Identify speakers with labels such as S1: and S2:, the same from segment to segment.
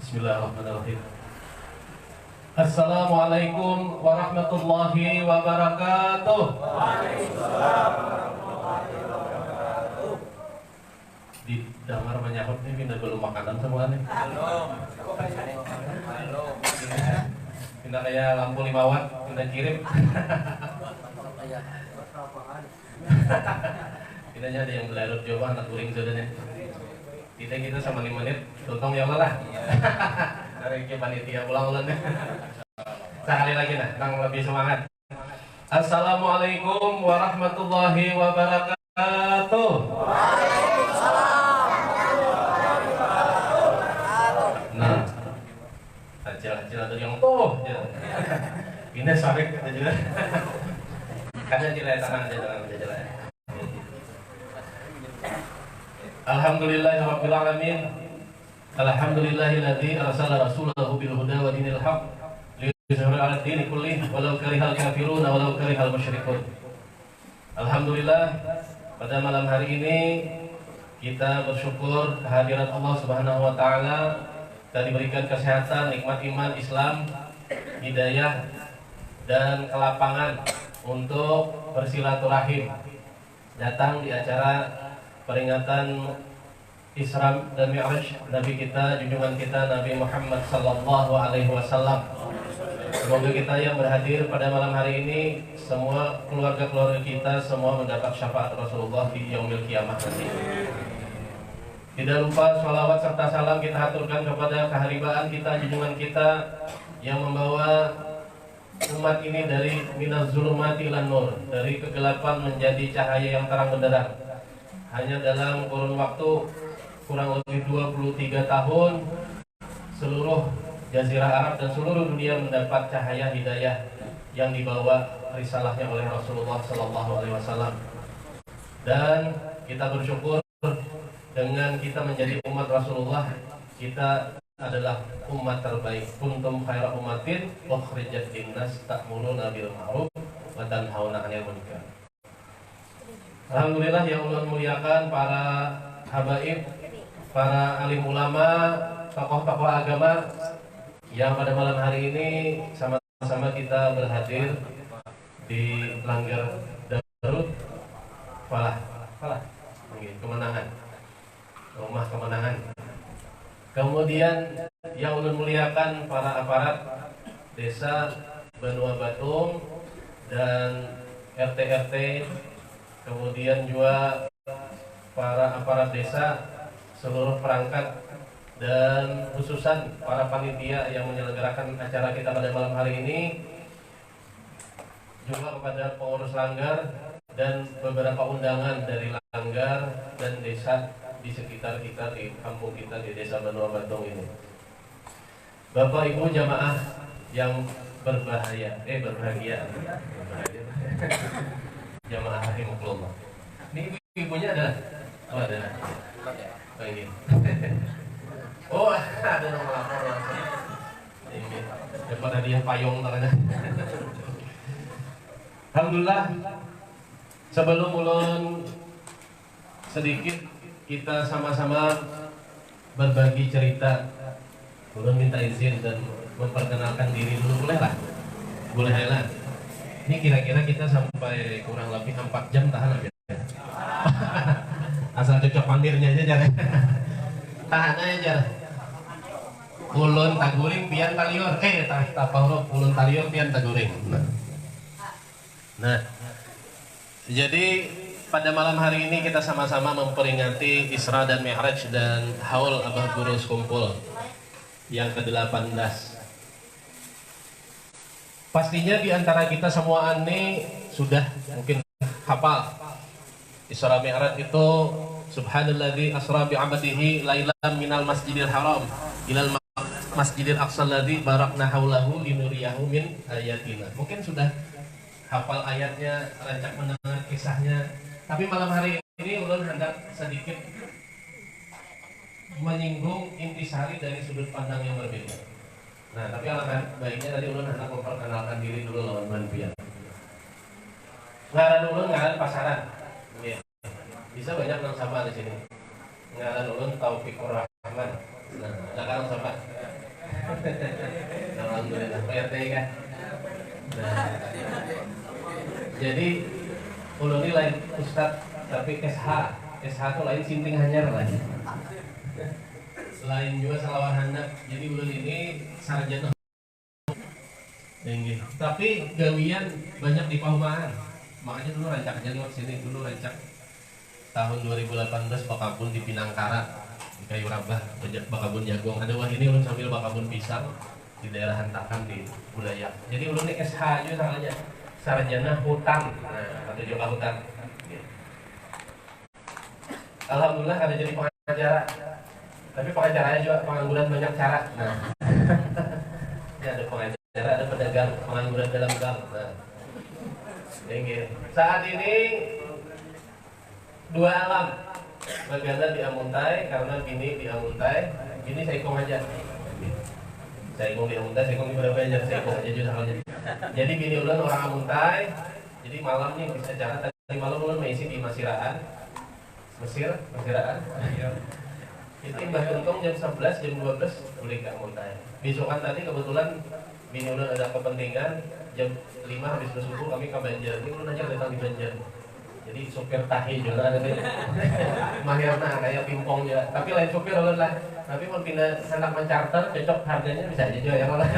S1: Bismillahirrahmanirrahim. Assalamualaikum warahmatullahi wabarakatuh. Waalaikumsalam warahmatullahi wabarakatuh. Di damar menyahut ini pindah belum makanan semuanya. Belum. Pindah kayak lampu 5 watt, pindah kirim. Pindahnya ada yang belarut coba anak kuring saudanya. Kita sama 5 menit, tuntong ya Allah lah. Dari panitia ulang-ulang deh. Sekali lagi nah, nang lebih semangat. Assalamualaikum warahmatullahi wabarakatuh. Waalaikumsalam warahmatullahi wabarakatuh. Nah, acil-acil ada yang tuh. Ini sabik kata juga. Kan acil tangan aja dalam jalan. Alhamdulillahirabbil alamin. Alhamdulillahilladzi arsala rasulahu bil huda wa dinil haqq liyuzhirahu 'alad dini kullih walau karihal kafirun walau karihal musyrikun. Alhamdulillah, pada malam hari ini kita bersyukur kehadiran Allah Subhanahu wa taala dan diberikan kesehatan, nikmat iman, Islam, hidayah dan kelapangan untuk bersilaturahim. Datang di acara peringatan Isra dan Mi'raj Nabi kita, junjungan kita Nabi Muhammad sallallahu alaihi wasallam. Semoga kita yang berhadir pada malam hari ini, semua keluarga-keluarga kita semua mendapat syafaat Rasulullah di yaumil kiamah nanti. Tidak lupa sholawat serta salam kita haturkan kepada keharibaan kita, junjungan kita yang membawa umat ini dari minaz zulumati ilan nur, dari kegelapan menjadi cahaya yang terang benderang. Hanya dalam kurun waktu kurang lebih 23 tahun, seluruh Jazirah Arab dan seluruh dunia mendapat cahaya hidayah yang dibawa risalahnya oleh Rasulullah Sallallahu Alaihi Wasallam. Dan kita bersyukur dengan kita menjadi umat Rasulullah, kita adalah umat terbaik. Kuntum khaira ummatin ukhrijat linnas ta'muruna bil ma'ruf wa tanhauna 'anil munkar. Alhamdulillah yang Allah muliakan para habaib, para alim ulama, tokoh-tokoh agama yang pada malam hari ini sama-sama kita berhadir di Langgar Darut Falah, kemenangan, rumah kemenangan. Kemudian yang Allah muliakan para aparat desa Banua Batung dan RT-RT, kemudian juga para aparat desa, seluruh perangkat, dan khususan para panitia yang menyelenggarakan acara kita pada malam hari ini, juga kepada pengurus Langgar dan beberapa undangan dari Langgar dan desa di sekitar kita, di kampung kita, di desa Banua Batung ini. Bapak Ibu jamaah yang berbahagia, jamaah rahimakumullah. Ini ibunya ada? Oh ada. Oh ini. Oh ada yang melapor langsung. Ini dapat hadiah payung tangannya. Alhamdulillah. Sebelum ulun sedikit kita sama-sama berbagi cerita, ulun minta izin dan memperkenalkan diri dulu, boleh lah? Boleh lah. Ini kira-kira kita sampai kurang lebih 4 jam tahan aja. Asal cocok pandirnya aja jangan. Tahan aja. Ulun taguring pian taliur. Tapaurup ulun taliur pian taguring. Nah. Jadi pada malam hari ini kita sama-sama memperingati Isra dan Mi'raj dan Haul Abah Guru Sekumpul yang ke-18. Pastinya di antara kita semua ini sudah mungkin hafal Isra Mi'raj itu subhanalladzi asra bi 'abdihi lailan minal masjidil haram ilal masjidil aqsa alladzi barakna haulahu linuriyahu min ayatina. Mungkin sudah hafal ayatnya, rancak mendengar kisahnya. Tapi malam hari ini ulun hendak sedikit menyinggung intisari dari sudut pandang yang berbeda. Nah, tapi alangkah baiknya tadi ulun hendak memperkenalkan diri dulu lawan manpian. Ngaran ulun ngaran pasaran. Bisa banyak nang sapa di sini. Ngaran ulun Taufikur Rahman. Nah, ada kan sapa? Alhamdulillah, PRT kan. Nah, jadi ulun ini lain Ustad tapi SH itu lain sinting hanyar lagi. Lain juga salawan handap. Jadi ulun ini sarjana tinggi. Tapi gawian banyak di Pahumaan. Makanya dulu rancak aja lewat sini, dulu rancak tahun 2018 bakabun di Pinangkara, di Kayu Rabah, bakabun jagung. Ada wah ini ulun sambil bakabun pisang di daerah Hantakan di Budaya. Jadi ulun ini SH juga salahnya sarjana hutan. Nah, atau juga hutan. Alhamdulillah ada jadi pengacara. Tapi pengacaranya juga pengangguran banyak cara. Nah, ya ada pengacara, ada pedagang, pengangguran dalam gang. Nah, tinggi. Saat ini dua alam, bagaimana di Amuntai karena bini di Amuntai, bini saya ikong aja. Saya ikong di Amuntai, saya ikong di berapa aja, saya ikong aja juga halnya. Jadi bini ulun orang Amuntai, jadi malam nih bisa cara tadi malam ulun mengisi di Mesiraan. Itu Mbah Gentong jam 11, jam 12 boleh ke Amuntai. Besokan tadi kebetulan bini ulun ada kepentingan jam 5 habis bersubuh kami ke Banjar. Ini ulun aja datang di Banjar. Jadi supir tahi juga ada nih. Mahirna kayak pingpong ya. Tapi lain supir ulun lah. Tapi mau pindah anak mencarter cocok harganya bisa aja juga ya malah.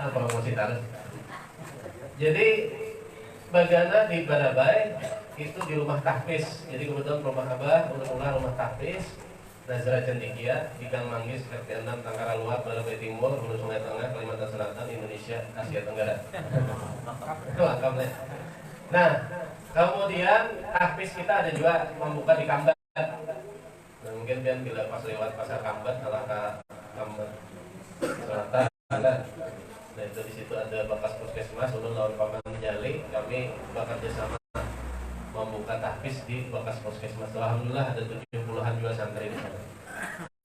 S1: Promosi terus. Jadi bagana di Barabai itu di rumah tahfiz. Jadi kebetulan rumah Abah, rumah tahfiz. Nazara Cendikia di Gang Manggis, RT 6, Tangkara Luar, Barabai Timur, Hulu Sungai Tengah, Kalimantan Selatan, Indonesia, Asia Tenggara. Itu lengkapnya. Nah, kemudian tahfiz kita ada juga membuka di Kambat. Nah, mungkin biar bila pas lewat pasar Kambat, kalau ke Kambat Selatan, nah itu di situ ada bekas puskesmas, ulun lawan paman Jali, kami bekerja sama membuka tahfiz di bekas puskesmas. Alhamdulillah ada 70-an juga santri di sana.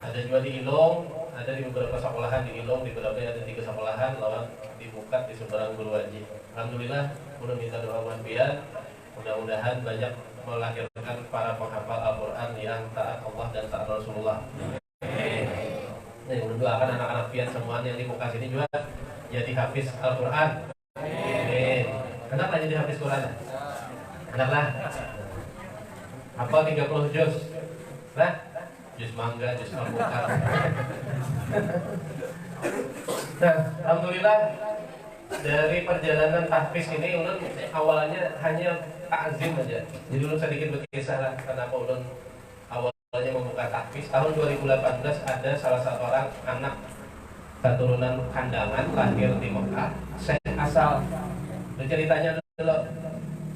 S1: Ada juga di Ilong, ada di beberapa sekolahan di Ilong, di beberapa ada 3 sekolahan lawan dibuka di Sumberang Guru Haji. Alhamdulillah, udah minta doa buat biar mudah-mudahan banyak melahirkan para penghafal Al-Quran yang taat Allah dan taat Rasulullah. Nih, mendoakan anak-anak pian semuanya yang di muka sini juga jadi hafiz Al-Quran. Kenapa jadi hafiz Quran? Kenapa? Apa 30 juz? Nah, juz mangga, juz alpukat. Nah, alhamdulillah dari perjalanan tahfiz ini ulun awalnya hanya takzim aja. Jadi ulun sedikit berkisah lah kenapa ulun awalnya membuka tahfiz. Tahun 2018 ada salah satu orang anak keturunan kandangan lahir di Mekah. Saya asal ceritanya dulu.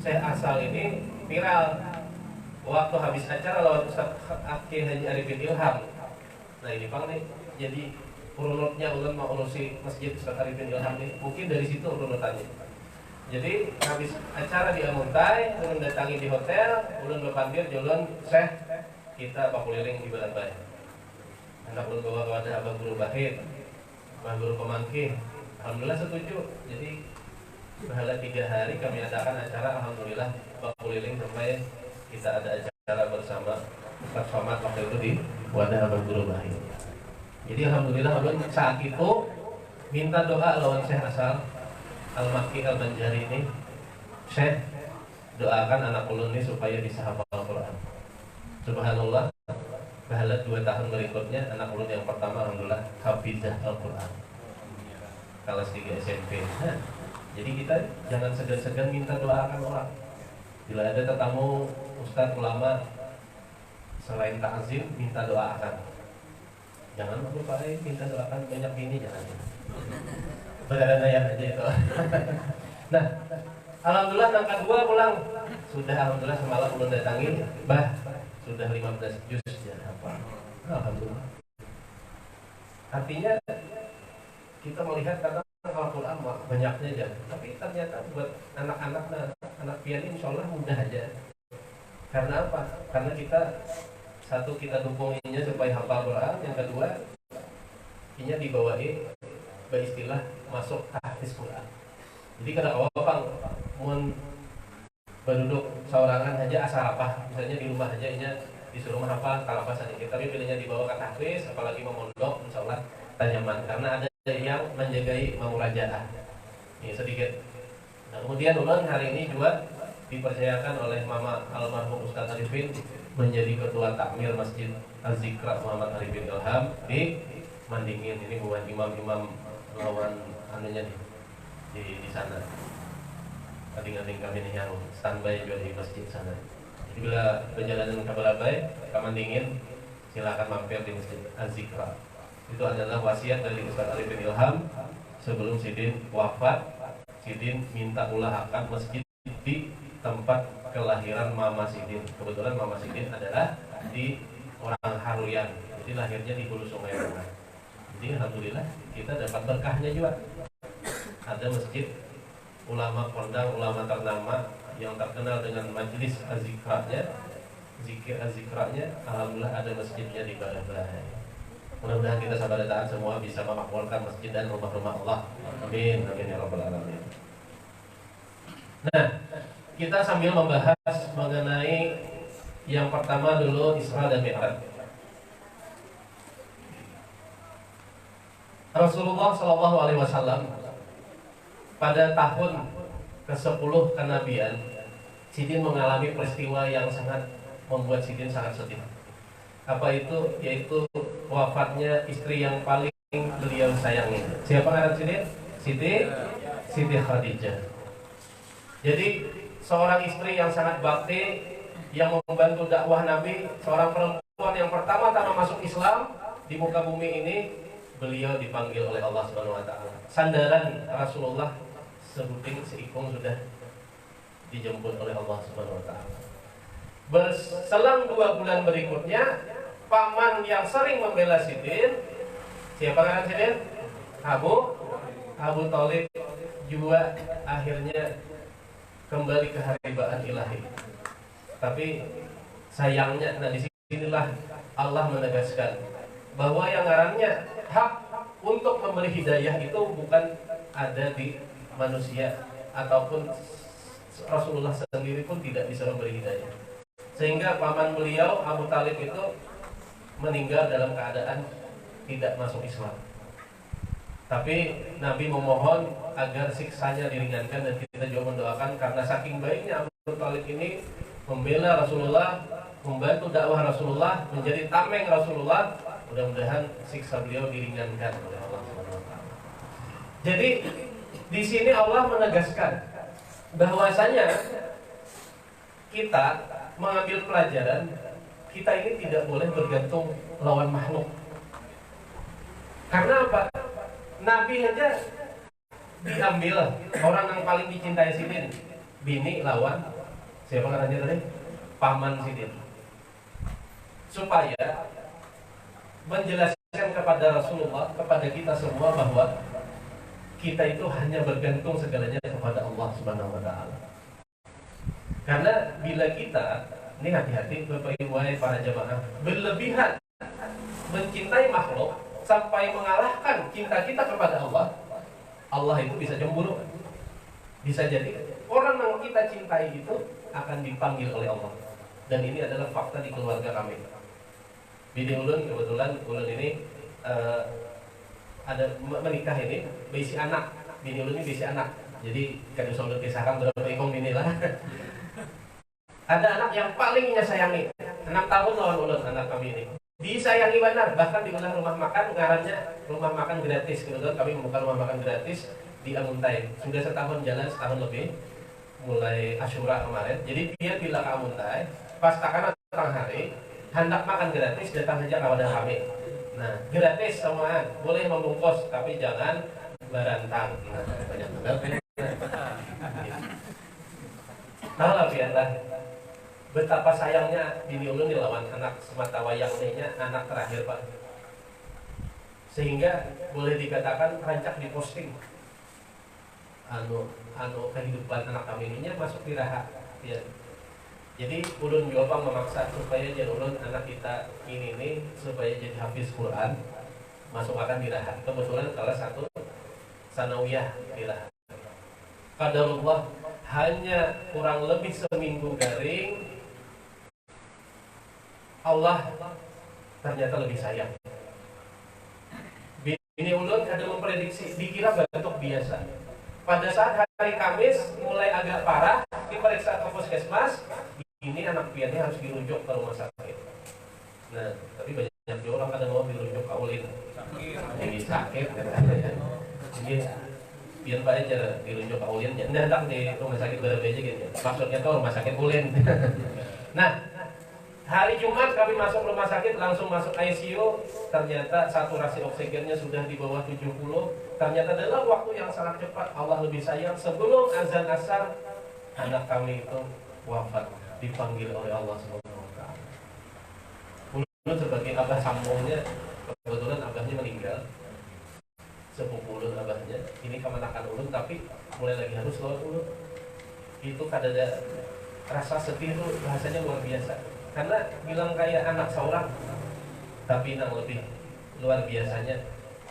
S1: Saya asal ini viral waktu habis acara lawan Ustaz Aki Haji Arifin Ilham. Nah ini Bang nih, jadi urunutnya ulun mau urusi masjid Ustaz Arifin Ilham ini mungkin dari situ urunutannya. Jadi habis acara di Amuntai, ulun datangi di hotel, ulun berpandir ulun Syekh kita bakuliling di Barabai. Anak ulun bawa kepada Abah Guru Bahid, Abah Guru Pemangkih. Alhamdulillah setuju. Jadi Bahala 3 hari kami adakan acara, alhamdulillah bakuliling sampai kita ada acara bersama Ustaz Somad waktu itu di wadah Abah Guru Bahid. Jadi alhamdulillah saat itu minta doa lawan Syekh asal Al-Makki Al-Banjari ini. Syekh doakan anak ulun ini supaya bisa hafal Al-Quran. Subhanallah, Bahala 2 tahun berikutnya anak ulun yang pertama alhamdulillah hafizah Al-Quran kelas 3 SMP. Jadi kita jangan segan-segan minta doakan orang. Bila ada tetamu ustadz ulama selain takzim minta doakan. Jangan lupa minta doakan banyak bini jangan. Berada-ada aja itu. Nah, alhamdulillah angka 2 pulang. Sudah alhamdulillah semalam belum datangi, bah sudah 15 juz ya apa. Alhamdulillah. Artinya kita melihat karena Al-Quran banyaknya aja, tapi ternyata buat anak-anak anak pian insya Allah mudah aja. Karena apa? Karena kita satu kita dukunginya supaya hafal Quran, yang kedua inya dibawain beristilah masuk tahfiz Quran. Jadi kada awal bang mun berduduk seorangan aja asal apa, misalnya di rumah aja inya disuruh menghafal kalau apa sedikit, tapi pilihnya dibawa ke tahfiz, apalagi mau mondok insya Allah nyaman karena ada yang menjagai murajaah. Ini sedikit. Nah, kemudian ulun hari ini juga dipercayakan oleh Mama almarhum Ustaz Arifin menjadi ketua takmir Masjid Az-Zikra Muhammad Arifin Ilham di Mandingin. Ini bukan imam-imam lawan anunya di sana. Kadang-kadang kami ini yang standby juga di masjid sana. Jadi bila perjalanan ke Balabai, ke Mandingin, silakan mampir di Masjid Az-Zikra. Itu adalah wasiat dari Ustaz Arifin Ilham sebelum Sidin wafat. Sidin minta usahakan masjid di tempat kelahiran Mama Sidin. Kebetulan Mama Sidin adalah di orang Haruyan, jadi lahirnya di Hulu Sungai Renang. Jadi alhamdulillah kita dapat berkahnya juga. Ada masjid ulama kondang, ulama ternama yang terkenal dengan majelis Az-Zikranya, zikir Az-Zikranya. Alhamdulillah ada masjidnya di Balabai. Mudah-mudahan kita sabar dan taat semua bisa memakmurkan masjid dan rumah-rumah Allah. Amin, amin ya rabbal alamin. Nah, kita sambil membahas mengenai yang pertama dulu Isra dan Mi'raj. Rasulullah Shallallahu Alaihi Wasallam pada tahun ke-10 kenabian, Sidin mengalami peristiwa yang sangat membuat Sidin sangat sedih. Apa itu? Yaitu wafatnya istri yang paling beliau sayangi. Siapa ngaran Sidin? Siti Khadijah. Jadi seorang istri yang sangat bakti, yang membantu dakwah Nabi, seorang perempuan yang pertama-tama masuk Islam di muka bumi ini, beliau dipanggil oleh Allah Subhanahu wa taala. Sandaran Rasulullah sebuting seikung sudah dijemput oleh Allah Subhanahu wa taala. Berselang 2 bulan berikutnya, paman yang sering membela Sidin, siapa kan Sidin? Abu Thalib juga akhirnya kembali ke haribaan ilahi. Tapi sayangnya, nah disinilah Allah menegaskan bahwa yang ngarannya hak untuk memberi hidayah itu bukan ada di manusia, ataupun Rasulullah sendiri pun tidak bisa memberi hidayah. Sehingga paman beliau Abu Thalib itu meninggal dalam keadaan tidak masuk Islam. Tapi Nabi memohon agar siksanya diringankan, dan kita juga mendoakan karena saking baiknya Abu Thalib ini membela Rasulullah, membantu dakwah Rasulullah, menjadi tameng Rasulullah. Mudah-mudahan siksa beliau diringankan oleh Allah SWT. Jadi di sini Allah menegaskan bahwasanya kita mengambil pelajaran, kita ini tidak boleh bergantung lawan makhluk. Karena apa? Nabi aja diambil orang yang paling dicintai Sidin, bini lawan siapa katanya tadi? Paman Sidin. Supaya menjelaskan kepada Rasulullah, kepada kita semua bahwa kita itu hanya bergantung segalanya kepada Allah Subhanahu wa taala. Karena bila kita, ini hati-hati Bapak Ibu para jamaah, berlebihan mencintai makhluk sampai mengalahkan cinta kita kepada Allah, Allah itu bisa cemburu. Bisa jadi orang yang kita cintai itu akan dipanggil oleh Allah. Dan ini adalah fakta di keluarga kami. Bini ulun, kebetulan ulun ini ada menikah ini, bisi anak. Bini ulun ini bisi anak. Jadi kan ulun kisahkan berapa ikong bini lah. Ada anak yang paling ia sayangi, 6 tahun lawan ulun anak kami ini. Disayangi benar, bahkan di rumah makan, ngarannya rumah makan gratis. Kebetulan kami membuka rumah makan gratis di Amuntai. Sudah setahun jalan, setahun lebih, mulai Asyura kemarin. Jadi dia bilang ke Amuntai, pas takkan datang hari, hendak makan gratis, datang saja ke wadah kami. Nah, gratis semuaan, boleh membungkus, tapi jangan barantang. Nah, banyak banget. Tahu lah biarlah betapa sayangnya bini ulun dilawan anak semata wayangnya, anak terakhir Pak. Sehingga boleh dikatakan rancak diposting. Anu kehidupan anak kami ininya masuk di raha. Ya. Jadi ulun juga memaksa supaya jadi ulun anak kita ini supaya jadi hafiz Quran, masuk akan di raha. Kebetulan salah satu sanawiyah di raha. Qadarullah hanya kurang lebih seminggu garing, Allah ternyata lebih sayang. Ini ulun ada memprediksi, dikira batuk biasa. Pada saat hari Kamis mulai agak parah, diperiksa ke puskesmas, ini anak piannya harus dirujuk ke rumah sakit. Nah, tapi banyak orang kadang mau dirujuk ke ulin. Ini sakit katanya ya. Jadi biar aja dirujuk ke ulin, ndak di rumah sakit berbeda gitu. Maksudnya tuh rumah sakit ulin. Nah, hari Jumat kami masuk rumah sakit, langsung masuk ICU. Ternyata saturasi oksigennya sudah di bawah 70. Ternyata dalam waktu yang sangat cepat, Allah lebih sayang. Sebelum azan asar, anak kami itu wafat, dipanggil oleh Allah SWT. Ulun sebagai abah sambungnya, kebetulan abahnya meninggal, sepupu ulun abahnya. Ini kemenakan ulun, tapi mulai lagi harus lawan ulun. Itu kadang rasa sedih itu bahasanya luar biasa. Karena bilang kayak anak seorang, tapi yang lebih luar biasanya,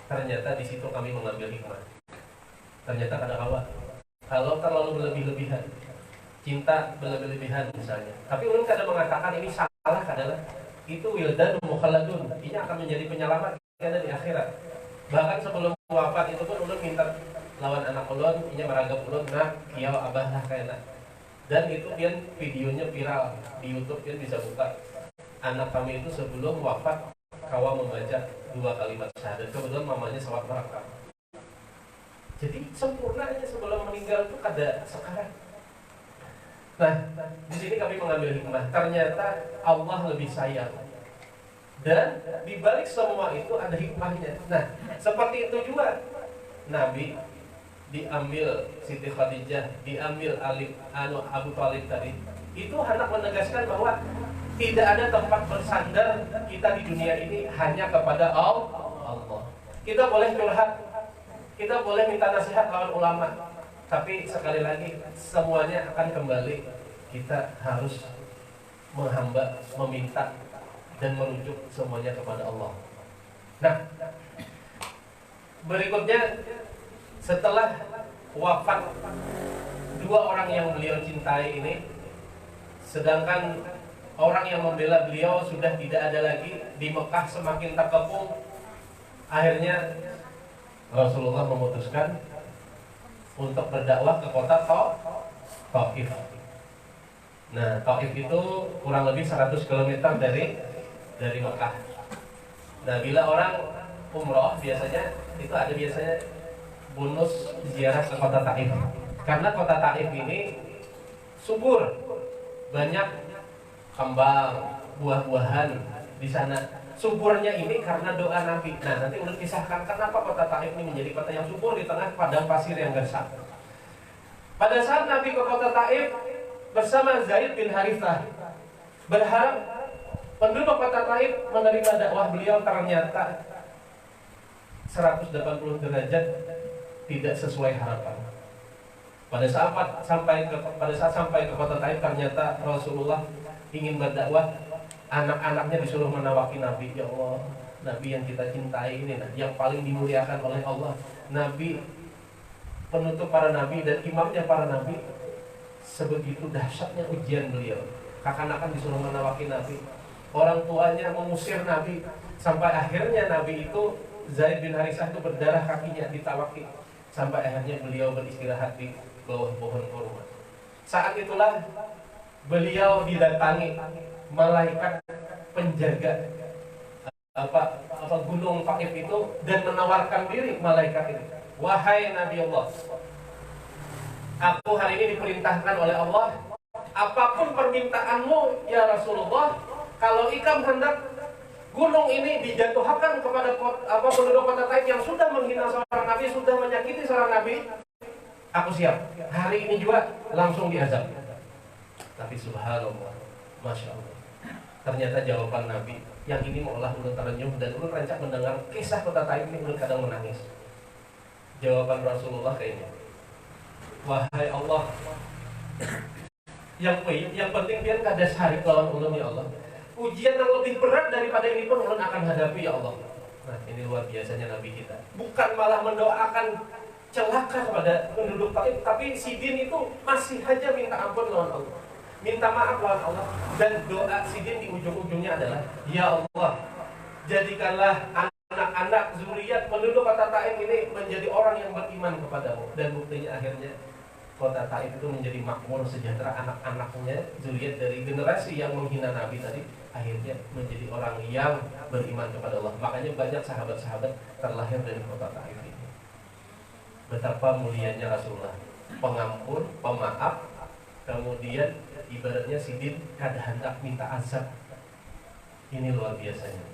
S1: ternyata di situ kami mengambil hikmah. Ternyata ada kawan, kalau terlalu berlebih-lebihan, cinta berlebih-lebihan misalnya. Tapi ulun kadang mengatakan ini salah adalah itu wildan mukhalladun, ini akan menjadi penyelamat kita di akhirat. Bahkan sebelum wafat itu pun ulun minta lawan anak ulun, ini meragam ulun, nah kiau abah lah kayaknya. Dan itu dia videonya viral di YouTube, dia bisa buka. Anak kami itu sebelum wafat kawa membaca 2 kalimat syahadat. Kebetulan mamanya sholat merekam. Jadi sempurnanya sebelum meninggal itu kada sekarang. Nah, di sini kami mengambil hikmah. Ternyata Allah lebih sayang. Dan di balik semua itu ada hikmahnya. Nah, seperti itu juga Nabi diambil Siti Khadijah, diambil Abu Thalib tadi. Itu hendak menegaskan bahwa tidak ada tempat bersandar kita di dunia ini hanya kepada Allah. Kita boleh curhat, kita boleh minta nasihat lawan ulama, tapi sekali lagi semuanya akan kembali. Kita harus menghamba, meminta dan merujuk semuanya kepada Allah. Nah, berikutnya setelah wafat 2 orang yang beliau cintai ini, sedangkan orang yang membela beliau sudah tidak ada lagi, di Mekah semakin terkepung, akhirnya Rasulullah memutuskan untuk berdakwah ke kota Taif. Nah, Taif itu kurang lebih 100 km dari Mekah. Nah, bila orang umroh biasanya itu ada bonus ziarah ke kota Taif. Karena kota Taif ini subur, banyak kembang, buah-buahan di sana. Suburnya ini karena doa Nabi. Nah, nanti ulun kisahkan kenapa kota Taif ini menjadi kota yang subur di tengah padang pasir yang gersang. Pada saat Nabi ke kota Taif bersama Zaid bin Harithah, berharap penduduk kota Taif menerima dakwah beliau, ternyata 180 derajat tidak sesuai harapan. Pada saat sampai ke kota Taif, ternyata Rasulullah ingin berdakwah, anak-anaknya disuruh menawaki Nabi. Ya Allah, Nabi yang kita cintai ini, yang paling dimuliakan oleh Allah, Nabi penutup para nabi dan imamnya para nabi. Sebegitu dahsyatnya ujian beliau, kakak-kakak disuruh menawaki Nabi, orang tuanya mengusir Nabi, sampai akhirnya Nabi itu, Zaid bin Harithah itu berdarah kakinya ditawaki, sampai akhirnya beliau beristirahat di bawah pohon kurma. Saat itulah beliau didatangi malaikat penjaga gunung Taif itu, dan menawarkan diri malaikat ini. Wahai Nabi Allah, aku hari ini diperintahkan oleh Allah, apapun permintaanmu ya Rasulullah, kalau ikam hendak gunung ini dijatuhkan kepada penduduk kota Taif yang sudah menghina seorang Nabi, sudah menyakiti seorang Nabi, aku siap. Hari ini juga langsung diazab. Tapi subhanallah, masya Allah, ternyata jawaban Nabi yang ini malah ulun terenyuh, dan ulun rancak mendengar kisah kota Taif ini, ulun kadang menangis. Jawaban Rasulullah kayaknya, wahai Allah, yang penting biar kada sehari lawan ulun ya Allah. Ujian yang lebih berat daripada ini pun ulun akan hadapi ya Allah. Nah, ini luar biasanya Nabi kita. Bukan malah mendoakan celaka kepada penduduk Taif, tapi Sidin itu masih saja minta ampun lawan Allah, minta maaf lawan Allah. Dan doa Sidin di ujung-ujungnya adalah, ya Allah, jadikanlah anak-anak anak zuriat penduduk kota Taif ini menjadi orang yang beriman kepadamu. Dan buktinya akhirnya kota Taif itu menjadi makmur, sejahtera, anak-anaknya zuriat dari generasi yang menghina Nabi tadi akhirnya menjadi orang yang beriman kepada Allah. Makanya banyak sahabat-sahabat terlahir dari kota Taif ini. Betapa mulianya Rasulullah, pengampun, pemaaf, kemudian ibaratnya sidin kada hendak minta azab. Ini luar biasanya.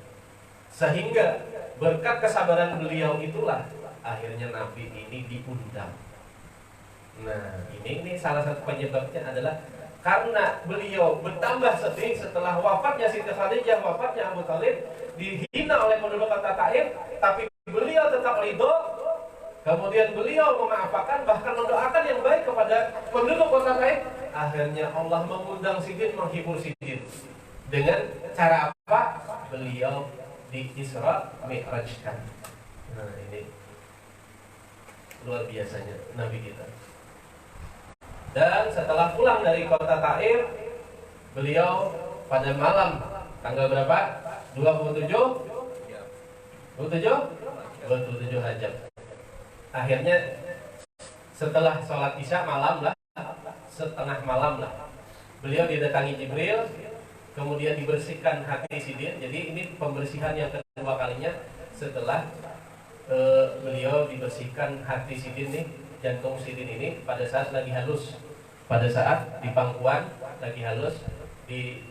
S1: Sehingga berkat kesabaran beliau itulah akhirnya Nabi ini diundang. Nah, ini salah satu penyebabnya adalah karena beliau bertambah sedih setelah wafatnya Siti Khadijah, wafatnya Abu Thalib, dihina oleh penduduk kota Taif, tapi beliau tetap ridho. Kemudian beliau memaafkan, bahkan mendoakan yang baik kepada penduduk kota Taif. Akhirnya Allah mengundang Sidin, menghibur Sidin. Dengan cara apa? Beliau di Isra Mi'rajkan. Nah, ini luar biasanya Nabi kita. Dan setelah pulang dari kota Taif, beliau pada malam tanggal berapa? 27 Rajab. Akhirnya setelah sholat isya malam lah, setengah malam lah, beliau didatangi Jibril, kemudian dibersihkan hati Sidin. Jadi ini pembersihan yang kedua kalinya setelah beliau dibersihkan hati Sidin nih, jantung Sidin ini pada saat lagi halus, pada saat di pangkuan lagi halus, di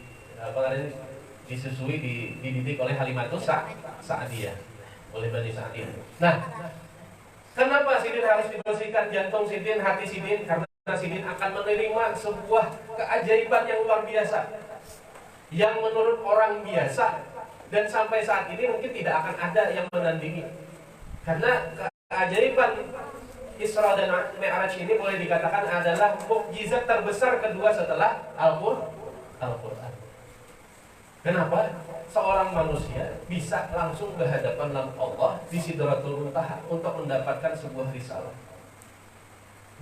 S1: disusui, dididik oleh Halimatus Sa'diyah, oleh Bani Sa'diyah. Nah, kenapa Sidin harus dibersihkan jantung Sidin, hati Sidin? Karena Sidin akan menerima sebuah keajaiban yang luar biasa, yang menurut orang biasa dan sampai saat ini mungkin tidak akan ada yang menandingi. Karena keajaiban Isra dan Mi'raj ini boleh dikatakan adalah mukjizat terbesar kedua setelah Al-Quran. Kenapa? Seorang manusia bisa langsung berhadapan dengan Allah di Sidratul Muntaha untuk mendapatkan sebuah risalah.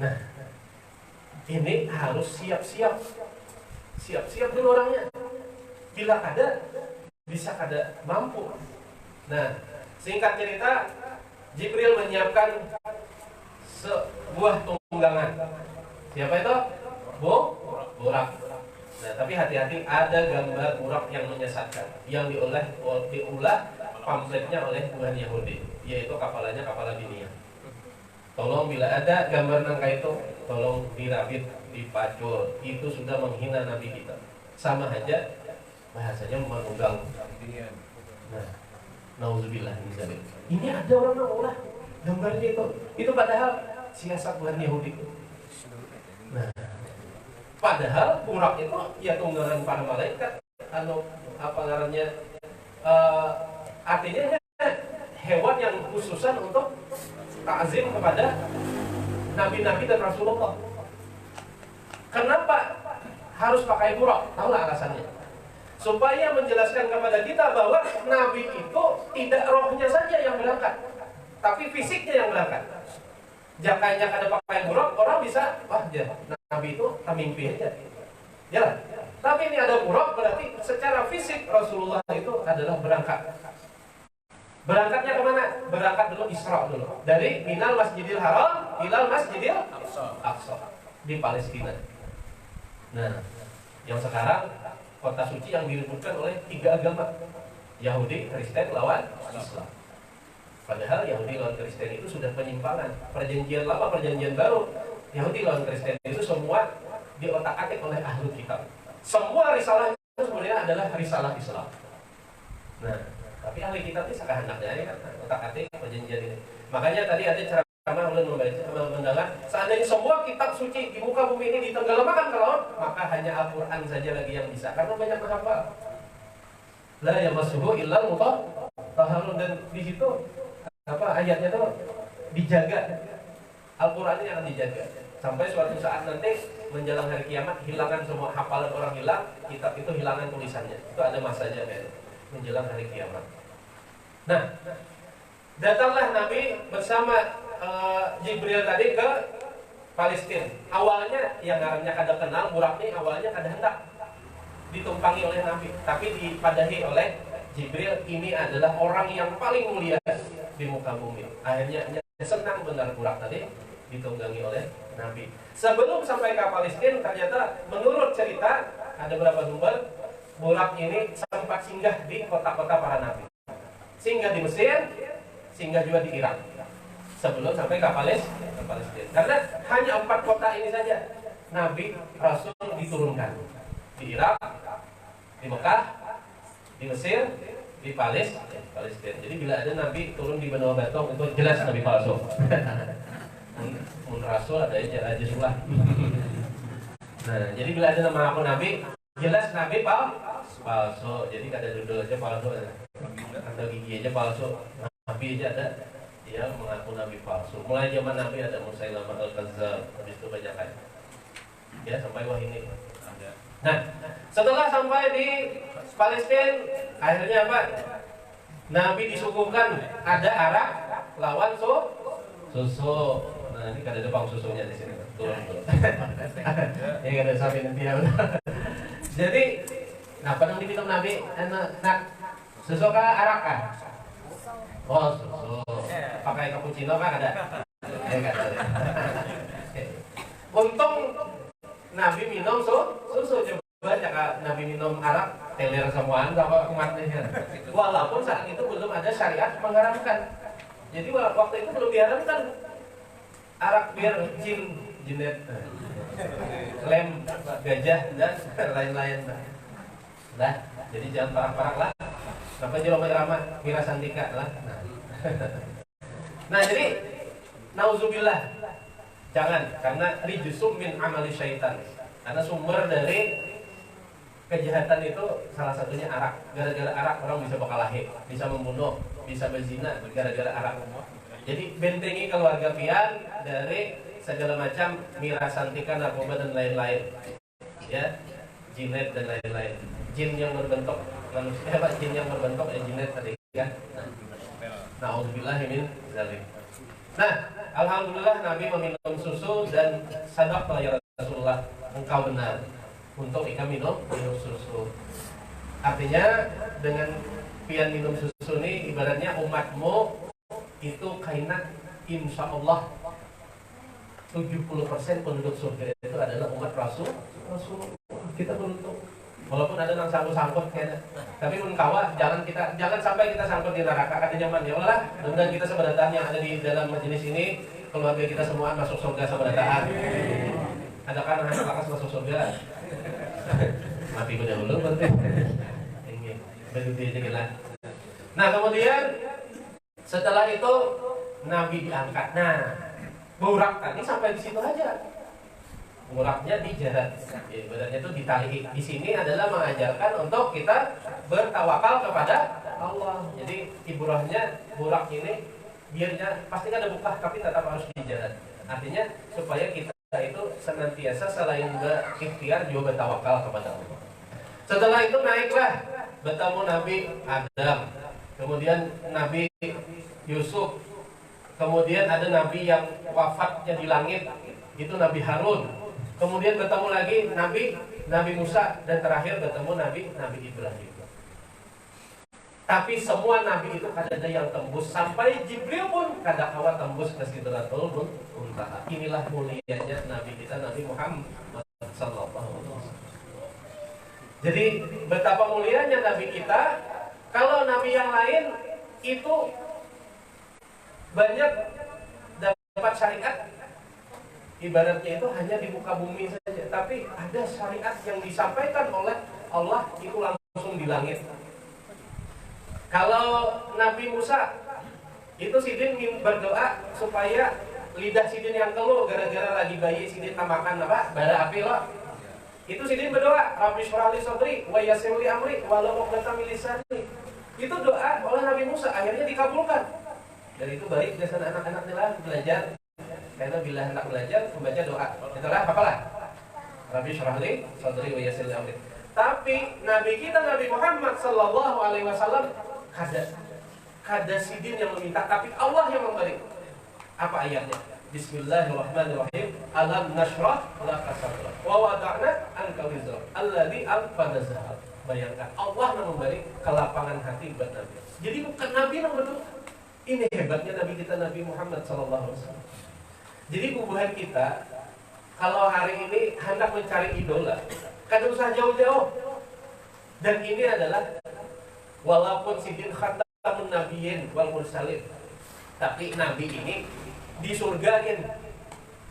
S1: Nah, ini harus siap-siap dulu orangnya. Bila ada, bisa kada mampu. Nah, singkat cerita, Jibril menyiapkan sebuah tunggangan. Siapa itu? Burak. Nah, tapi hati-hati, ada gambar burak yang menyesatkan, yang diulah pamfletnya oleh Tuhan Yahudi, yaitu kapalannya kapala Binia. Tolong bila ada gambar nangka itu, tolong dirabit, dipacul. Itu sudah menghina Nabi kita. Sama aja bahasanya menunggang. Nah, nauzubillah min dzalik. Ini ada orang mengolah gambarnya itu. Itu padahal siasat Tuhan Yahudi. Nah, padahal burak itu ya tunggangan para malaikat, atau apa namanya, artinya hewan yang khususan untuk ta'zim kepada nabi-nabi dan Rasulullah. Kenapa harus pakai burak? Tahulah alasannya. Supaya menjelaskan kepada kita bahwa nabi itu tidak rohnya saja yang berangkat, tapi fisiknya yang berangkat. Jakanya kada pakai burak, orang bisa, wah ya, nabi itu mimpi aja. Ya, tapi ini ada burak, berarti secara fisik Rasulullah itu adalah berangkat. Berangkatnya kemana? Berangkat dulu Isra dulu, dari Minal Masjidil Haram ilal Masjidil Aqsa di Palestina. Nah, yang sekarang kota suci yang direbutkan oleh tiga agama, Yahudi, Kristen lawan Islam. Padahal Yahudi lawan Kristen itu sudah penyimpangan. Perjanjian lama, perjanjian baru, Yahudi lawan Kristen itu semua diotak-atik oleh ahli kitab. Semua risalah itu sebenarnya adalah risalah Islam. Nah, tapi ahli kitab ini sangat hendaknya ya kan, otak-atik perjanjian ini. Makanya tadi ada ceramah ulun mendengar, seandainya semua kitab suci di muka bumi ini ditenggelamkan ke laut, maka hanya Al-Quran saja lagi yang bisa, karena banyak menghafal. La yamassuhu illal mutahharun, dan di situ ayatnya tuh dijaga. Al-Quran ini akan dijaga sampai suatu saat nanti menjelang hari kiamat, hilangan semua hafalan orang hilang, kitab itu hilangan tulisannya. Itu ada masanya kan, menjelang hari kiamat. Nah, datanglah Nabi bersama Jibril tadi ke Palestina. Awalnya yang namanya kada kenal burak ini, awalnya kada hendak ditumpangi oleh Nabi, tapi dipadahi oleh Jibril ini adalah orang yang paling mulia di muka bumi. Akhirnya senang benar Burak tadi ditunggangi oleh Nabi. Sebelum sampai ke Palestina, ternyata menurut cerita ada berapa sumber, Burak ini sempat singgah di kota-kota para nabi. Singgah di Mesir, singgah juga di Irak. Sebelum sampai ke Palestina. Karena hanya 4 kota ini saja Nabi Rasul diturunkan. Di Irak, di Mekah, di Mesir, di Palestina. Jadi bila ada Nabi turun di benua Batong, itu jelas Nabi palsu. Mun Rasul ada aja sulah. Nah, jadi bila ada nama aku Nabi, jelas Nabi palsu. Jadi kada duduk aja palsu. Atau gigi aja palsu. Nabi aja ada, dia mengaku Nabi palsu. Mulai zaman Nabi ada Musailamah al-Kazzab, habis itu banyak kan. Ya, sampai wah ini. Nah, setelah sampai di Palestina, akhirnya apa? Nabi disuguhkan ada arak lawan susu. Nah, ini kan ada bang susunya di sini. Turun. Ini ada sapi nanti ya. Jadi, nah pada diminum Nabi, nak susu kah arak kah? Oh, susu. Pakai cappuccino kah ada? Ada. Untung Nabi minum susu, coba jika Nabi minum arak teler semuaan sama umatnya. Walaupun saat itu belum ada syariat mengharamkan. Jadi waktu itu belum diharamkan arak bir jinet, lem, gajah dan lain-lain. Nah, jadi jangan parak-parak lah. Sampai jerama-jerama Mira Santika lah. Nah, jadi nauzubillah. Jangan, karena rijsum min amali syaitan. Karena sumber dari kejahatan itu salah satunya arak. Gara-gara arak orang bisa berkelahi, bisa membunuh, bisa berzina gara-gara arak. Jadi bentengi keluarga pian dari segala macam miras santikan, narkoba dan lain-lain. Ya, jinet dan lain-lain. Jin yang berbentuk manusia, jin yang berbentuk jinet tadi ya. Nauzubillah min dzalik. Nah, alhamdulillah Nabi meminum susu dan sadaqah ya Rasulullah, engkau benar untuk ikan minum susu. Artinya dengan pian minum susu ini ibaratnya umatmu itu kaina insya Allah 70% penduduk surga itu adalah umat Rasul. Kita beruntung. Walaupun ada yang sangkut-sangkut kayaknya. Tapi pun kawa, jangan sampai kita sangkut di neraka. Kata nyaman ya Allah, mudah kita sebenarnya yang ada di dalam majelis ini, keluarga kita semua masuk surga sebenarnya. Ada kan anak lakas masuk surga. Mati pada dulu berarti. Ini begitu aja kita. Nah, kemudian setelah itu Nabi diangkat. Nah, Burak tadi sampai di situ aja. Buraknya dijarat, ibaratnya itu ditali. Di sini adalah mengajarkan untuk kita bertawakal kepada Allah. Jadi ibrahnya Burak ini biarnya pasti kan ada buka, tapi tetap harus dijarat. Artinya supaya kita itu senantiasa selain berikhtiar juga bertawakal kepada Allah. Setelah itu naiklah bertemu Nabi Adam, kemudian Nabi Yusuf, kemudian ada Nabi yang wafatnya di langit, itu Nabi Harun. Kemudian bertemu lagi Nabi Musa, dan terakhir bertemu Nabi Ibrahim. Tapi semua Nabi itu ada yang tembus, sampai Jibril pun kada kawa tembus ke Sidratul Muntaha. Inilah mulianya Nabi kita, Nabi Muhammad sallallahu alaihi wasallam. Jadi betapa mulianya Nabi kita. Kalau Nabi yang lain itu banyak dapat syariat, ibaratnya itu hanya di muka bumi saja, tapi ada syariat yang disampaikan oleh Allah itu langsung di langit. Kalau Nabi Musa itu Sidin berdoa supaya lidah Sidin yang keluh gara-gara lagi bayi Sidin makan apa? Bara api loh. Itu Sidin berdoa, Rabbi syrah li sadri wa yassir li amri walau 'uqdatam min lisani. Itu doa oleh Nabi Musa, akhirnya dikabulkan. Dan itu baik biasa anak-anak belajar. Karena bila hendak belajar membaca doa, itulah apalah Rabbi syrah li sadri wa yassir li amri. Tapi Nabi kita Nabi Muhammad sallallahu alaihi wasallam kada Sidin yang meminta, tapi Allah yang memberi. Apa ayatnya? Bismillahirrahmanirrahim. Alam nashrah laka sadrak wa wada'na anka wizrak alladzi anqadha dhahrak. Bayangkan, Allah yang memberi kelapangan hati buat Nabi. Jadi bukan Nabi yang berdoa. Ini hebatnya Nabi kita, Nabi Muhammad SAW. Jadi hubungan kita, kalau hari ini hendak mencari idola, kan usah jauh-jauh. Dan ini adalah walaupun sidin khatamun nabiyyin wal mursalin, tapi Nabi ini di surga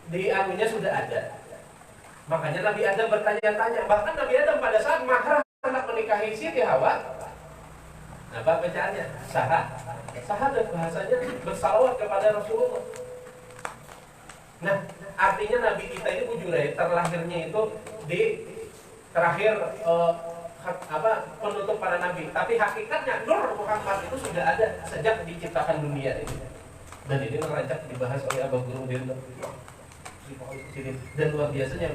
S1: di anunya sudah ada. Makanya Nabi Adam bertanya-tanya. Bahkan Nabi Adam pada saat mahram hendak menikahi Siti Hawa, apa bacaannya? Sahadat bahasanya bersalawat kepada Rasulullah. Nah, artinya Nabi kita ini Bujurayh terlahirnya itu di terakhir penutup para nabi. Tapi hakikatnya Nur Muhammad itu sudah ada sejak diciptakan dunia ini. Dan ini merancak dibahas oleh Abah Guru Dirno. Dan luar biasanya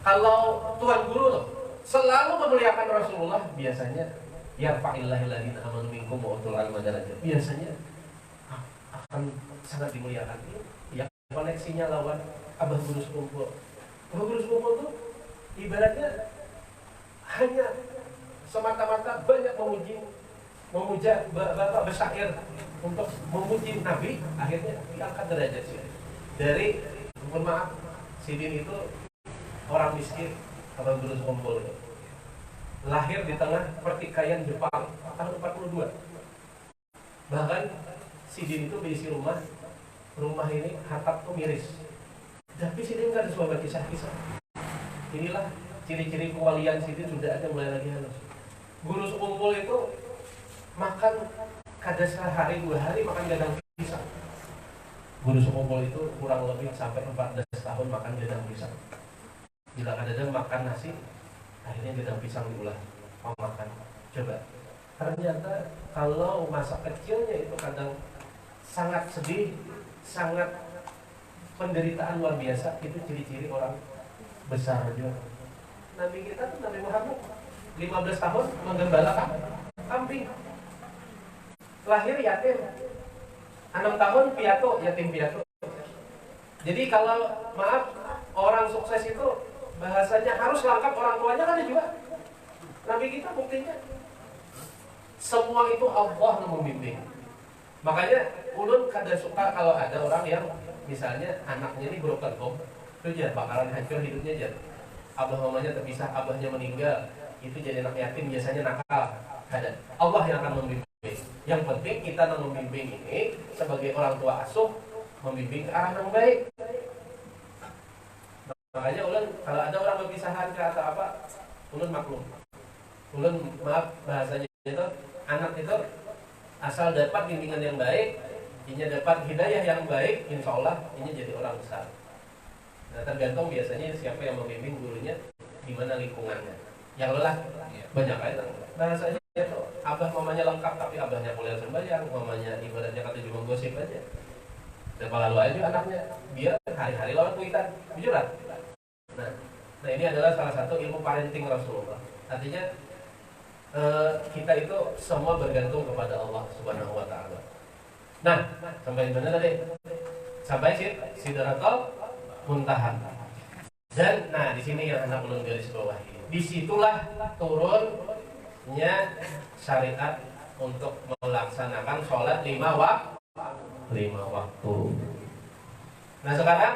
S1: kalau Tuan Guru loh selalu memuliakan Rasulullah, biasanya yarfa'illahil ladzina amanu minkum wa utul ilma darajat. Biasanya akan sangat dimuliakan. Ya, koneksinya lawan Abah Guru Sekumpul. Abah Guru Sekumpul itu ibaratnya hanya semata-mata banyak memuja Bapak bersair untuk memuji Nabi, akhirnya diangkat derajat sih. Dari, mohon maaf, Sidin itu orang miskin, Abah Guru Sekumpul itu lahir di tengah pertikaian Jepang tahun 42. Bahkan Sidin itu berisi rumah ini hatap tuh miris. Tapi Sidin nggak ada suara kisah-kisah. Inilah ciri-ciri kewalian Sidin sudah ada mulai lagi halus. Guru Sekumpul itu makan kada sehari 2 hari makan gadang pisang. Guru Sekumpul itu kurang lebih sampai 14 tahun makan gadang pisang. Bila kadang makan nasi, akhirnya gadang pisang diulah mau makan. Coba. Ternyata kalau masa kecilnya itu kadang sangat sedih, sangat penderitaan luar biasa, itu ciri-ciri orang besar juga. Nabi kita tuh Nabi Muhammad 15 tahun menggembala kambing. Lahir yatim. 6 tahun piatu, yatim piatu. Jadi kalau maaf orang sukses itu bahasanya harus lengkap orang tuanya, kan ada juga. Nabi kita buktinya semua itu Allah yang membimbing. Makanya ulun kada suka kalau ada orang yang misalnya anaknya ini broken home, itu aja bakalan hancur hidupnya aja. Abah mamanya terpisah, abahnya meninggal, itu jadi anak yatim biasanya nakal. Ada Allah yang akan membimbing. Yang penting kita yang membimbing ini sebagai orang tua asuh membimbing ke arah yang baik. Makanya ulun kalau ada orang berpisahan ke atau apa, ulun maklum. Ulun maaf bahasanya itu anak itu asal dapat bimbingan yang baik, ini dapat hidayah yang baik, insya Allah ini jadi orang besar. Nah, tergantung biasanya siapa yang membimbing gurunya, di mana lingkungannya. Yang lelah banyak aja. Bahasanya itu abah mamanya lengkap tapi abahnya kuliah sembahyang, mamanya ibaratnya kata cuma gosip aja. Dan malah lu aja anaknya biar hari-hari lawan kuitan, jujuran. Nah ini adalah salah satu ilmu parenting Rasulullah. Artinya kita itu semua bergantung kepada Allah Subhanahu Wa Taala. Nah sampai di mana tadi? Sampai Sidratul Muntaha. Dan nah di sini yang anak belum garis bawah ini. Disitulah turunnya syariat untuk melaksanakan sholat 5 waktu. Nah sekarang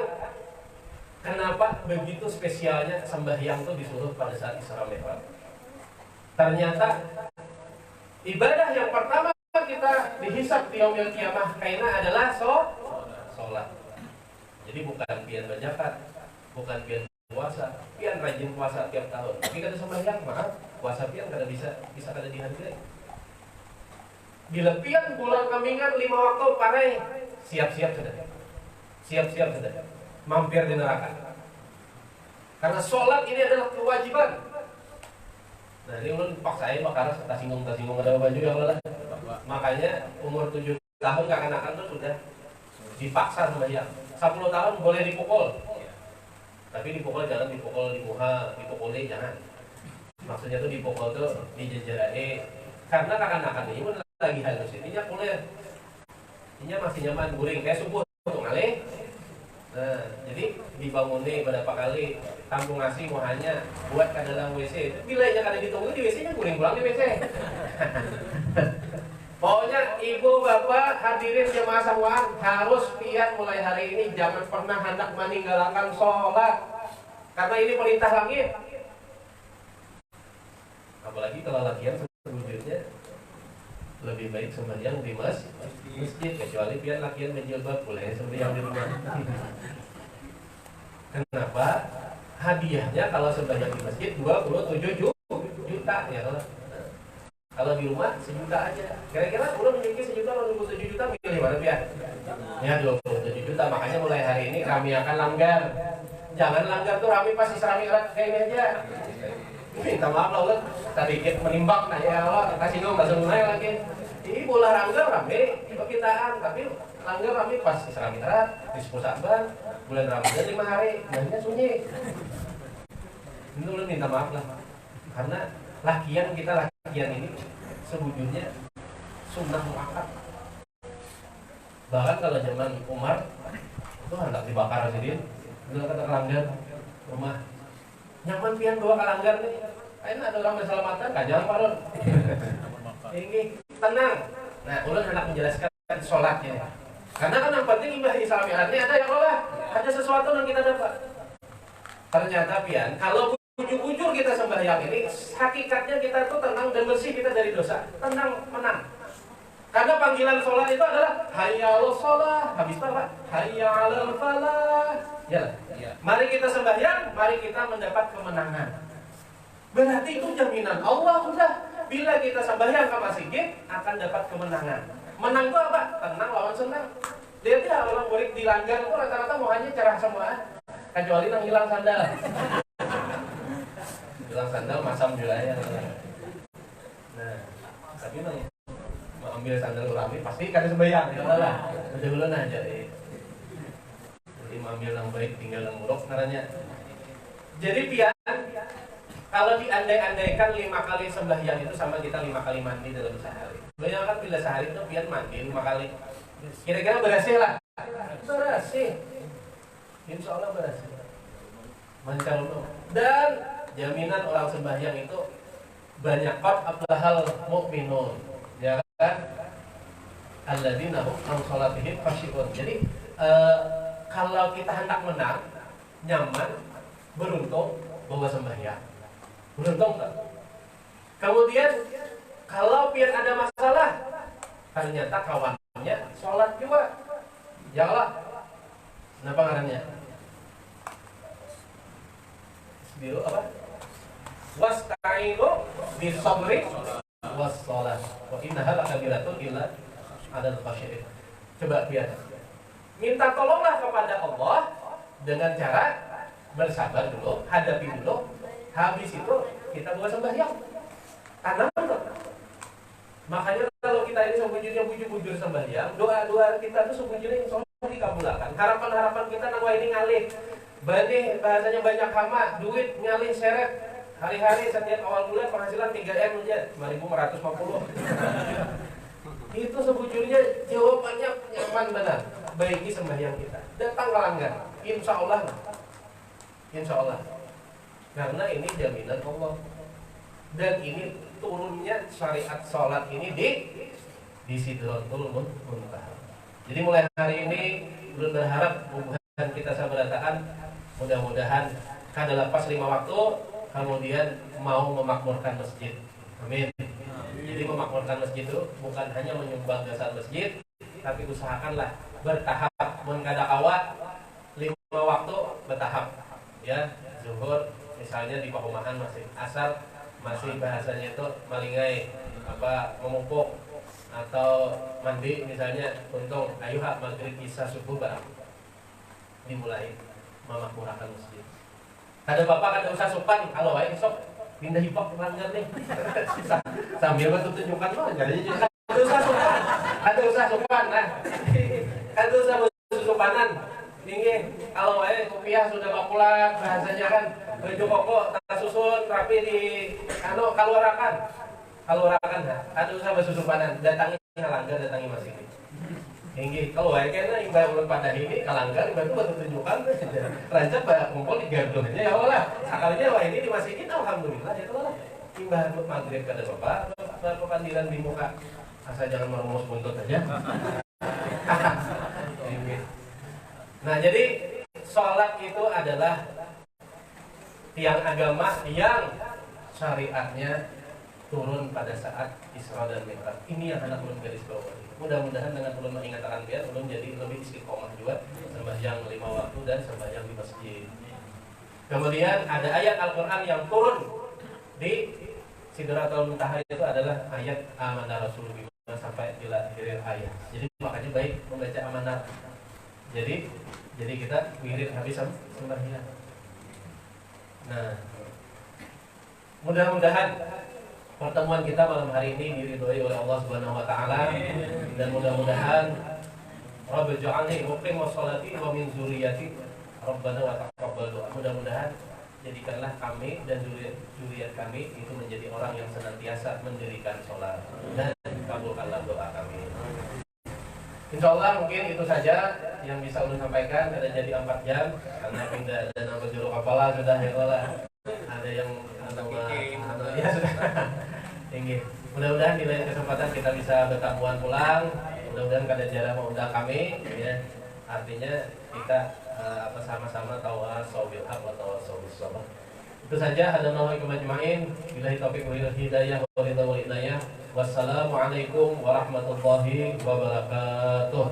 S1: kenapa begitu spesialnya sembahyang itu disuruh pada saat Isra Mi'raj? Ternyata ibadah yang pertama kita dihisab di yaumil qiyamah kaina adalah sholat. Jadi bukan pian berzakat, bukan pian puasa, pian rajin puasa tiap tahun. Tapi kada sembahyang, maaf, puasa pian kada bisa kada dihargai. Bila pian bulan kamingan 5 waktu parai, siap-siap sudah. Siap-siap sudah. Mampir di neraka. Karena sholat ini adalah kewajiban. Nah ini ulun paksain makanya tak singgung ada baju yang lelah. Makanya umur 7 tahun kanak-kanak itu sudah dipaksa sembahyang. 10 tahun boleh dipukul. Tapi dipukul jangan dipukul di muha, dipukulnya jangan. Maksudnya tuh dipukul tuh dijejerai. Karena kanak-kanak ini pun lagi halus. Ininya kuliah. Ininya masih nyaman guring kayak subuh tuh ngalih. Nah, jadi dibangunin beberapa kali kampung ngasih mau hanya buat ke dalam WC. Bila aja kada ditunggu di WC-nya guling pulang di WC. Pokoknya ibu bapak hadirin jemaah semua harus pian mulai hari ini jangan pernah hendak meninggalkan sholat karena ini perintah langit. Apalagi kalau latihan sebujurnya lebih baik sembahyang di masjid kecuali pian latihan menjilbab boleh sembahyang di rumah. Kenapa? Hadiahnya kalau sembahyang di masjid 27 juta ya kalau di rumah 1 juta aja. Kira-kira udah memiliki 1 juta atau 27 juta milih mana pian? Ya 27 juta. Makanya mulai hari ini kami akan langgar. Jangan langgar tuh rame pasti serami erat kayak ini aja. Minta maaf lah udah tadi kita menimbang nah ya Allah kasih dong bahasa mulai lagi. Ini bola langgar rame kekitaan tapi langgar rame pas serami erat di 10 Saban bulan Ramadan 5 hari banyak sunyi. Ini udah minta maaf lah karena lakian ini sebujurnya sunnah muakkad. Bahkan kalau zaman Umar itu hendak dibakar sedih, udah kata langgar rumah nyaman pian bawa ke langgar nih. Kayaknya ada orang berselamatan, kajang parun. Tinggi, tenang. Nah, ulun hendak menjelaskan sholatnya. Karena kan yang penting ibadah Islam ini ada ya Allah, ada sesuatu yang kita dapat. Ternyata pian, kalau bujur-bujur kita sembahyang ini, hakikatnya kita tuh tenang dan bersih kita dari dosa. Tenang, menang. Karena panggilan sholat itu adalah hayya 'alas sholah. Habis itu apa? Hayya 'alal falah. Ya. Mari kita sembahyang, mari kita mendapat kemenangan. Berarti itu jaminan Allah sudah. Bila kita sembahyang ke masjid akan dapat kemenangan. Menang itu apa? Tenang lawan senang. Lihat ya orang murid di langgar itu rata-rata mau hanya cerah semua. Kecuali yang hilang sandal. Hilang sandal masam julaya. Nah, tapi nang ambil sandal rame pasti kan sembahyang ya lah. Udah bulan aja jadi ambil yang baik tinggal yang buruk caranya. Jadi pian kalau diandai-andaikan 5 kali sembahyang itu sama kita 5 kali mandi dalam sehari. Bayangkan bila sehari itu pian mandi 5 kali. Kira-kira berhasil lah. Berhasil. Insya Allah berhasil. Masyaallah. Dan jaminan orang sembahyang itu banyak qad aflahal mu'minun. Ya kan? Alladzina hum an sholatihim khashi'un. Jadi kalau kita hendak menang, nyaman, beruntung bahwa sembahyang. Beruntung tak? Kemudian kalau pian ada masalah, ternyata kawannya sholat juga. Ya Allah. Kenapa ngarannya? Biru apa? Wasta'inu bis-sabri was-shalah. Wa innaha lakabiratun illa 'alal khashi'in. Coba lihat. Minta tolonglah kepada Allah dengan cara bersabar dulu, hadapi dulu. Habis itu kita buat sembahyang. Karena makanya kalau kita ini sebujurnya bujur sembahyang, doa-doa kita tuh sebujurnya insya Allah dikabulkan. Harapan-harapan kita nang ini ngalih. Bani bahasanya banyak hama, duit ngalih seret. Hari-hari setiap awal bulan penghasilan 3M aja, 5.450. Itu sebujurnya jawabannya nyaman benar. Baiki sembahyang kita. Datang ke langgar. Insya Allah. Insya Allah. Karena ini jaminan Allah. Dan ini turunnya syariat sholat ini di Sidratul Muntaha. Jadi mulai hari ini berharap hubungan kita sabarataan mudah-mudahan kada lepas 5 waktu kemudian mau memakmurkan masjid. Amin. Jadi memakmurkan masjid itu bukan hanya menyumbang jasa masjid, tapi usahakanlah bertahap. Mun kada kawat 5 waktu bertahap. Ya, zuhur misalnya di perumahan masih asar masih bahasanya itu malingai apa memumpuk atau mandi misalnya untung ayo maghrib isya subuh barang dimulai memakmurkan masjid. Ada bapak kada usah sopan kalau wae sok pindah hipok langgar nih. Sambil tunjukkan mah jadi ada usah sopan. Ada usah sopan nah. Ada usah sopanan. Tinggi kalau wae kopiah sudah makulat bahasanya kan baju koko tak susun rapi di keluarakan ada usah bersusupanan datangi langgar datangi masjid Tinggi, kalau kayaknya imbah ulun pada ini kalanggar imbah itu batu tunjukkan rancak banyak kumpul di gardung aja ya Allah sekalinya wah ini dimasukin alhamdulillah ya Allah imbah maghrib kada bapak pepandiran di muka asal jangan merumus buntut aja. Nah jadi sholat itu adalah tiang agama yang syariatnya turun pada saat Isra dan Mi'raj. Ini yang anak ulun garis bawahi. Mudah-mudahan dengan ulun mengingatakan biar ulun jadi lebih istiqomah juga sembahyang 5 waktu dan sembahyang di masjid. Kemudian ada ayat Al-Quran yang turun di Sidratul Muntaha itu adalah ayat amanah Rasul bima sampai di akhir ayat. Jadi makanya baik membaca amanah. Jadi kita wirid habis sembahyang. Nah, mudah-mudahan pertemuan kita malam hari ini diridhoi oleh Allah Subhanahu wa taala dan mudah-mudahan Rabbil ja'alni muqimmas sholati wa min dzurriyyati Rabbana wa taqabbal doa. Mudah-mudahan jadikanlah kami dan zuriat kami itu menjadi orang yang senantiasa mendirikan sholat dan kabulkanlah doa kami. Insya Allah mungkin itu saja yang bisa ulun sampaikan. Ada jadi 4 jam karena pindah dan apa juru kepala sudah ya Allah. Ada yang ya sudah tinggi. Mudah-mudahan di lain kesempatan kita bisa bertamuan pulang. Mudah-mudahan kada jarang mengundang kami ya. Artinya kita sama-sama tawasaw bil haq wa tawasaw bis sabr. Itu saja ada nawawi majma'in billahi taufiq wal hidayah wal hidayah. Wassalamualaikum warahmatullahi wabarakatuh.